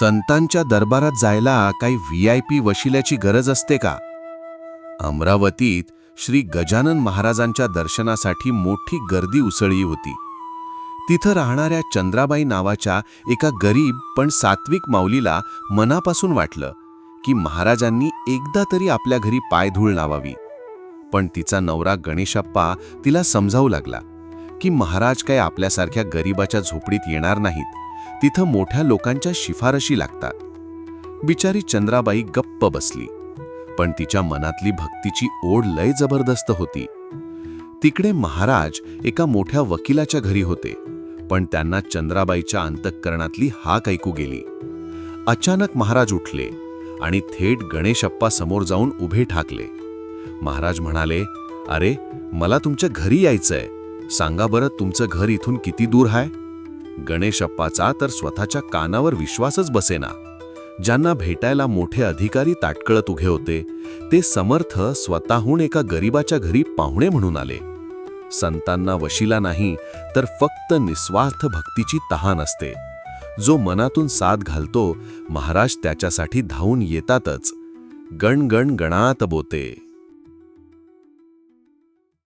संतांच्या दरबारात जायला काही VIP वशिल्याची गरज असते का? अमरावतीत श्री गजानन महाराजांच्या दर्शनासाठी मोठी गर्दी उसळली होती. तिथं राहणाऱ्या चंद्राबाई नावाच्या एका गरीब पण सात्विक माऊलीला मनापासून वाटलं की महाराजांनी एकदा तरी आपल्या घरी पायधूळ लावावी. पण तिचा नवरा गणेशप्पा तिला समजावू लागला की महाराज काय आपल्यासारख्या गरीबाच्या झोपडीत येणार नाहीत, तिथं मोठ्या लोकांच्या शिफारशी लागतात. बिचारी चंद्राबाई गप्प बसली, पण तिच्या मनातली भक्तीची ओढ लय जबरदस्त होती. तिकडे महाराज एका मोठ्या वकिलाच्या घरी होते, पण त्यांना चंद्राबाईच्या अंतःकरणातली हाक ऐकू गेली. अचानक महाराज उठले आणि थेट गणेशप्पा समोर जाऊन उभे ठाकले. महाराज म्हणाले, "अरे, मला तुमच्या घरी यायचंय. सांगा बरं, तुमचं घर इथून किती दूर आहे?" गणेशप्पाचा तर स्वतःच्या कानावर विश्वासच बसेना. ज्यांना भेटायला मोठे अधिकारी ताटकळत उभे होते, ते समर्थ स्वतःहून एका गरीबाच्या घरी पाहुणे म्हणून आले. संतांना वशिला नाही, तर फक्त निस्वार्थ भक्तीची तहान असते. जो मनातून साथ घालतो, महाराज त्याच्यासाठी धावून येतातच. गण गण गणात बोते.